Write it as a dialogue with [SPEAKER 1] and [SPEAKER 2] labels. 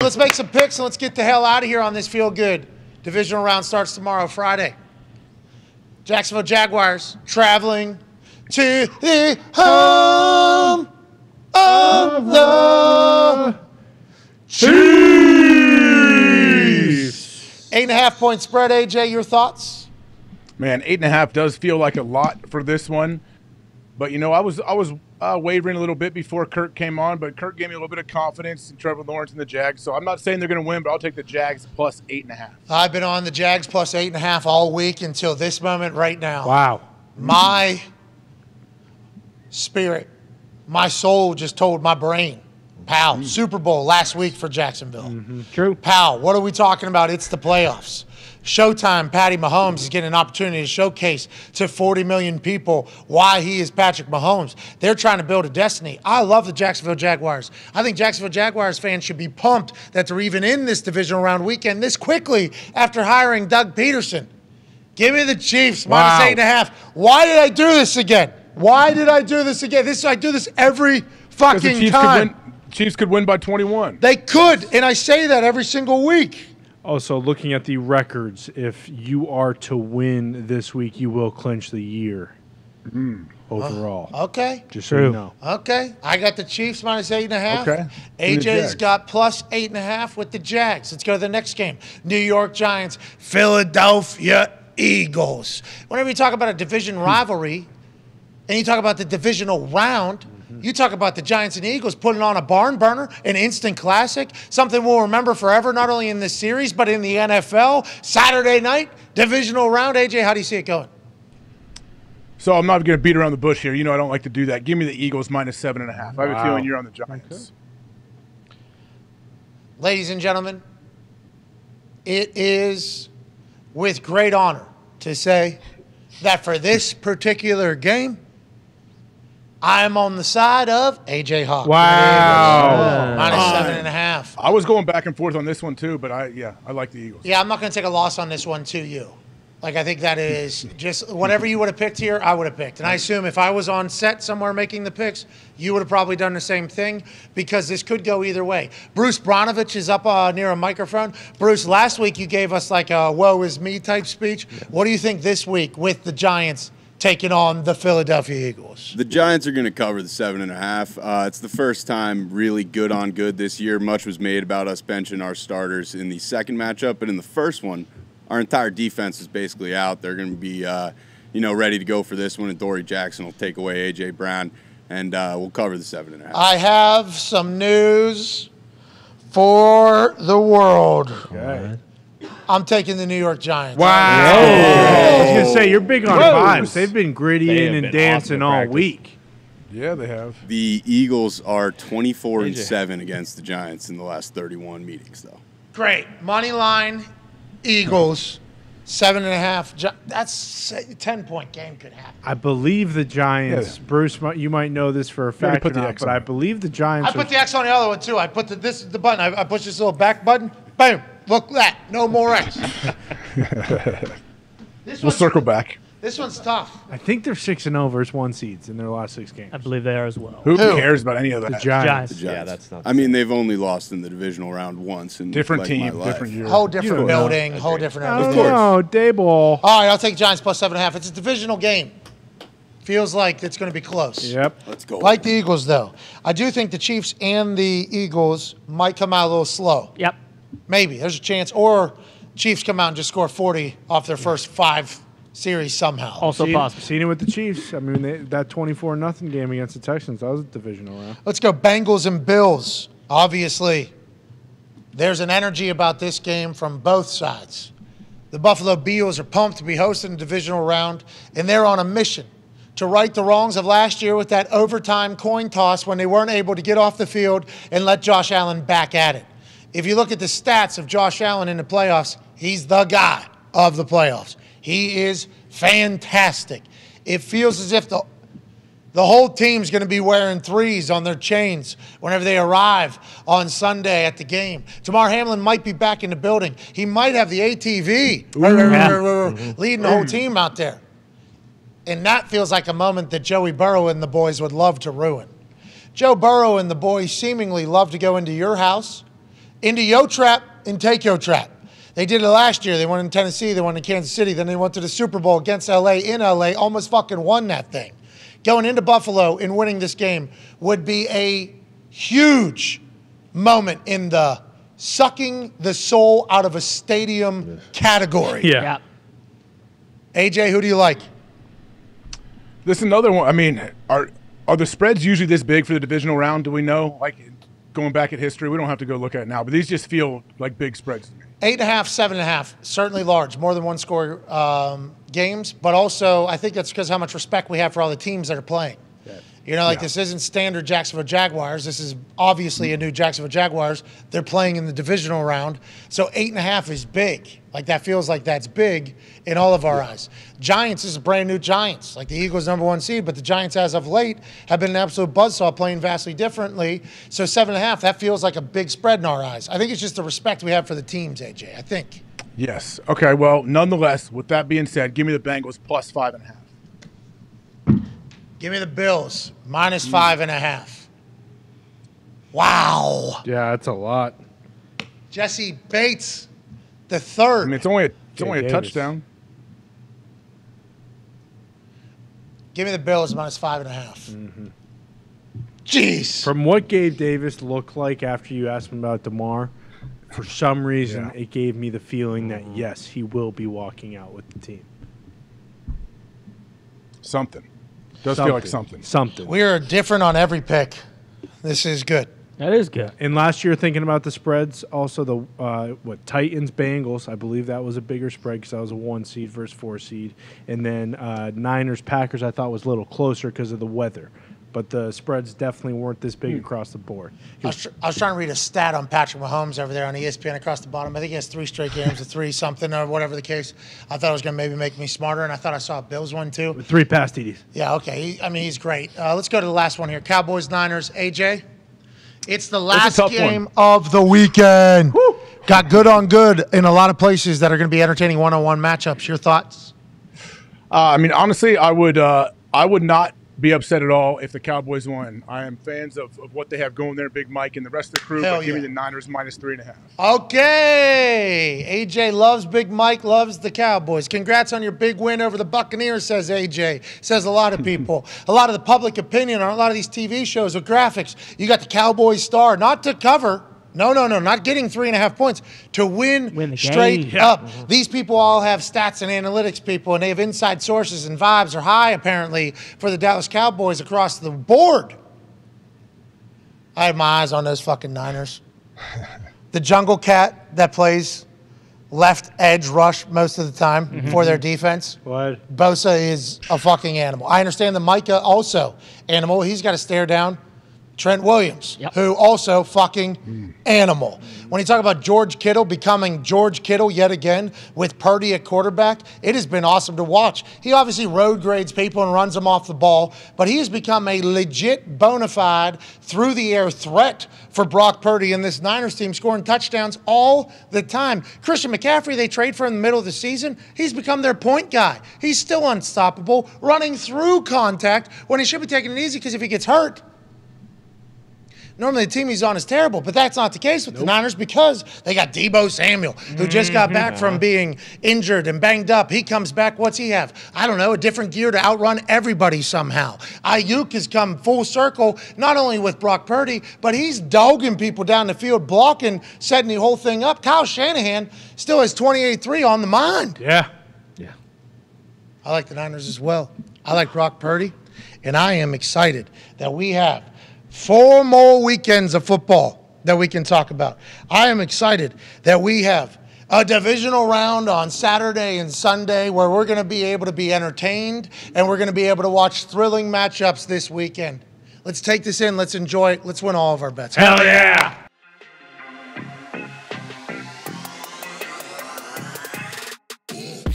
[SPEAKER 1] let's make some picks and let's get the hell out of here on this Feel Good. Divisional round starts tomorrow, Friday. Jacksonville Jaguars traveling to the home of the Chiefs. 8.5-point spread, AJ, your thoughts?
[SPEAKER 2] Man, 8.5 does feel like a lot for this one. But, you know, I was wavering a little bit before Kirk came on, but Kirk gave me a little bit of confidence in Trevor Lawrence and the Jags. So I'm not saying they're going to win, but I'll take the Jags plus 8.5.
[SPEAKER 1] I've been on the Jags plus 8.5 all week until this moment right now.
[SPEAKER 3] Wow.
[SPEAKER 1] My spirit, my soul just told my brain, pal, Super Bowl last week for Jacksonville.
[SPEAKER 3] True.
[SPEAKER 1] Pal, what are we talking about? It's the playoffs. Showtime, Patty Mahomes is getting an opportunity to showcase to 40 million people why he is Patrick Mahomes. They're trying to build a destiny. I love the Jacksonville Jaguars. I think Jacksonville Jaguars fans should be pumped that they're even in this divisional round weekend this quickly after hiring Doug Peterson. Give me the Chiefs, minus 8.5. Why did I do this again? Why did I do this again? I do this every fucking time.
[SPEAKER 2] Chiefs could win by 21.
[SPEAKER 1] They could, and I say that every single week.
[SPEAKER 3] Also, looking at the records, if you are to win this week, you will clinch the year overall.
[SPEAKER 1] Okay.
[SPEAKER 3] Just so you know.
[SPEAKER 1] Okay. I got the Chiefs minus 8.5.
[SPEAKER 2] Okay.
[SPEAKER 1] AJ's got plus 8.5 with the Jags. Let's go to the next game. New York Giants, Philadelphia Eagles. Whenever you talk about a division rivalry and you talk about the divisional round, you talk about the Giants and Eagles putting on a barn burner, an instant classic, something we'll remember forever, not only in this series, but in the NFL. Saturday night, divisional round. AJ, how do you see it going?
[SPEAKER 2] So I'm not going to beat around the bush here. You know I don't like to do that. Give me the Eagles minus 7.5. I have a feeling you're on the Giants.
[SPEAKER 1] Ladies and gentlemen, it is with great honor to say that for this particular game, I am on the side of AJ Hawk.
[SPEAKER 3] Wow.
[SPEAKER 1] Minus 7.5.
[SPEAKER 2] I was going back and forth on this one too, but I like the Eagles.
[SPEAKER 1] Yeah, I'm not going to take a loss on this one to you. Like, I think that is just whatever you would have picked here, I would have picked. And I assume if I was on set somewhere making the picks, you would have probably done the same thing because this could go either way. Bruce Bronovich is up near a microphone. Bruce, last week you gave us like a woe is me type speech. Yeah. What do you think this week with the Giants taking on the Philadelphia Eagles?
[SPEAKER 4] The Giants are going to cover the 7.5. It's the first time really good on good this year. Much was made about us benching our starters in the second matchup, but in the first one, our entire defense is basically out. They're going to be, ready to go for this one, and Dory Jackson will take away A.J. Brown, and we'll cover the 7.5.
[SPEAKER 1] I have some news for the world.
[SPEAKER 3] Okay.
[SPEAKER 1] I'm taking the New York Giants.
[SPEAKER 3] Wow. I was going to say, you're big on vibes. They've been grittying and dancing all week.
[SPEAKER 2] Yeah, they have.
[SPEAKER 4] The Eagles are 24-7 against the Giants in the last 31 meetings, though.
[SPEAKER 1] Great. Money line, Eagles, 7.5. That's a 10-point game could happen.
[SPEAKER 3] I believe the Giants, Bruce, you might know this for a fact or not, but I believe the Giants.
[SPEAKER 1] I put the X on the other one, too. I put the button. I push this little back button. Boom. Look at that. No more X.
[SPEAKER 2] We'll circle back.
[SPEAKER 1] This one's tough.
[SPEAKER 3] I think they're 6-0 versus 1 seeds in their last 6 games.
[SPEAKER 5] I believe they are as well.
[SPEAKER 2] Who cares about any of that?
[SPEAKER 3] The Giants.
[SPEAKER 4] The Giants.
[SPEAKER 5] Yeah, that's not.
[SPEAKER 4] I mean, they've only lost in the divisional round once. In
[SPEAKER 2] different
[SPEAKER 4] like
[SPEAKER 2] team,
[SPEAKER 4] my life.
[SPEAKER 2] different year.
[SPEAKER 1] Whole different building, whole different everything.
[SPEAKER 3] Oh, Dayball.
[SPEAKER 1] All right, I'll take Giants plus 7.5. It's a divisional game. Feels like it's going to be close.
[SPEAKER 3] Yep.
[SPEAKER 4] Let's go.
[SPEAKER 1] Like the Eagles, though. I do think the Chiefs and the Eagles might come out a little slow.
[SPEAKER 5] Yep.
[SPEAKER 1] Maybe. There's a chance. Or Chiefs come out and just score 40 off their first 5 series somehow.
[SPEAKER 5] Also possible.
[SPEAKER 3] Seen it with the Chiefs. I mean, that 24-0 game against the Texans, that was a divisional round.
[SPEAKER 1] Let's go Bengals and Bills. Obviously, there's an energy about this game from both sides. The Buffalo Bills are pumped to be hosting a divisional round, and they're on a mission to right the wrongs of last year with that overtime coin toss when they weren't able to get off the field and let Josh Allen back at it. If you look at the stats of Josh Allen in the playoffs, he's the guy of the playoffs. He is fantastic. It feels as if the whole team's going to be wearing 3s on their chains whenever they arrive on Sunday at the game. Damar Hamlin might be back in the building. He might have the ATV leading the whole team out there. And that feels like a moment that Joey Burrow and the boys would love to ruin. Joe Burrow and the boys seemingly love to go into your house into yo trap and take yo trap. They did it last year. They won in Tennessee. They won in Kansas City. Then they went to the Super Bowl against L.A. in L.A. Almost fucking won that thing. Going into Buffalo and winning this game would be a huge moment in the sucking the soul out of a stadium category.
[SPEAKER 3] Yeah.
[SPEAKER 1] AJ, who do you like?
[SPEAKER 2] This is another one. I mean, are the spreads usually this big for the divisional round? Do we know? Like, going back at history, we don't have to go look at it now, but these just feel like big spreads to me.
[SPEAKER 1] 8.5, 7.5, certainly large, more than one score games, but also I think that's because how much respect we have for all the teams that are playing. Yeah. This isn't standard Jacksonville Jaguars. This is obviously a new Jacksonville Jaguars. They're playing in the divisional round. So 8.5 is big. Like, that feels like that's big in all of our eyes. Giants is a brand new Giants. Like, the Eagles #1 seed, but the Giants as of late have been an absolute buzzsaw, playing vastly differently. So 7.5, that feels like a big spread in our eyes. I think it's just the respect we have for the teams, AJ, I think.
[SPEAKER 2] Yes. Okay, well, nonetheless, with that being said, give me the Bengals plus 5.5.
[SPEAKER 1] Give me the Bills, minus 5.5. Wow.
[SPEAKER 3] Yeah, that's a lot.
[SPEAKER 1] Jesse Bates, the third.
[SPEAKER 2] I mean, it's only a
[SPEAKER 3] Davis.
[SPEAKER 2] touchdown.
[SPEAKER 1] Give me the Bills, minus 5.5. Jeez.
[SPEAKER 3] From what Gabe Davis looked like after you asked him about DeMar, for some reason, it gave me the feeling that, yes, he will be walking out with the team.
[SPEAKER 2] Something. Does feel like something.
[SPEAKER 3] Something.
[SPEAKER 1] We are different on every pick. This is good.
[SPEAKER 5] That is good.
[SPEAKER 3] And last year, thinking about the spreads, also the Titans Bengals, I believe that was a bigger spread because that was a 1 seed versus 4 seed, and then Niners Packers I thought was a little closer because of the weather, but the spreads definitely weren't this big across the board.
[SPEAKER 1] I was trying to read a stat on Patrick Mahomes over there on ESPN across the bottom. I think he has 3 straight games of 3 something or whatever the case. I thought it was going to maybe make me smarter, and I thought I saw a Bills one too.
[SPEAKER 3] With 3 pass TDs.
[SPEAKER 1] Yeah, okay. He's great. Let's go to the last one here. Cowboys Niners. AJ, it's the last game of the weekend. Woo. Got good on good in a lot of places that are going to be entertaining one-on-one matchups. Your thoughts?
[SPEAKER 2] I mean, honestly, I would not be upset at all if the Cowboys won. I am fans of what they have going there, Big Mike and the rest of the crew.
[SPEAKER 1] Hell
[SPEAKER 2] But give
[SPEAKER 1] yeah.
[SPEAKER 2] me the Niners minus 3.5.
[SPEAKER 1] Okay. AJ loves Big Mike, loves the Cowboys. Congrats on your big win over the Buccaneers, says AJ. Says a lot of people. A lot of the public opinion on a lot of these TV shows with graphics. You got the Cowboys star, not to cover. No, not getting 3.5 points, to win
[SPEAKER 5] the
[SPEAKER 1] straight
[SPEAKER 5] game.
[SPEAKER 1] up. These people all have stats and analytics people, and they have inside sources, and vibes are high, apparently, for the Dallas Cowboys across the board. I have my eyes on those fucking Niners. The jungle cat that plays left edge rush most of the time for their defense.
[SPEAKER 3] What?
[SPEAKER 1] Bosa is a fucking animal. I understand the Micah also animal. He's got to stare down Trent Williams, who also fucking animal. When you talk about George Kittle becoming George Kittle yet again with Purdy at quarterback, it has been awesome to watch. He obviously road grades people and runs them off the ball, but he has become a legit bona fide through-the-air threat for Brock Purdy and this Niners team, scoring touchdowns all the time. Christian McCaffrey, they trade for in the middle of the season. He's become their point guy. He's still unstoppable, running through contact when he should be taking it easy because if he gets hurt, normally the team he's on is terrible, but that's not the case with the Niners because they got Deebo Samuel, who just got back from being injured and banged up. He comes back. What's he have? I don't know, a different gear to outrun everybody somehow. Ayuk has come full circle, not only with Brock Purdy, but he's dogging people down the field, blocking, setting the whole thing up. Kyle Shanahan still has 28-3 on the mind.
[SPEAKER 3] Yeah.
[SPEAKER 1] I like the Niners as well. I like Brock Purdy, and I am excited that we have 4 more weekends of football that we can talk about. I am excited that we have a divisional round on Saturday and Sunday where we're going to be able to be entertained and we're going to be able to watch thrilling matchups this weekend. Let's take this in. Let's enjoy it. Let's win all of our bets.
[SPEAKER 3] Hell yeah.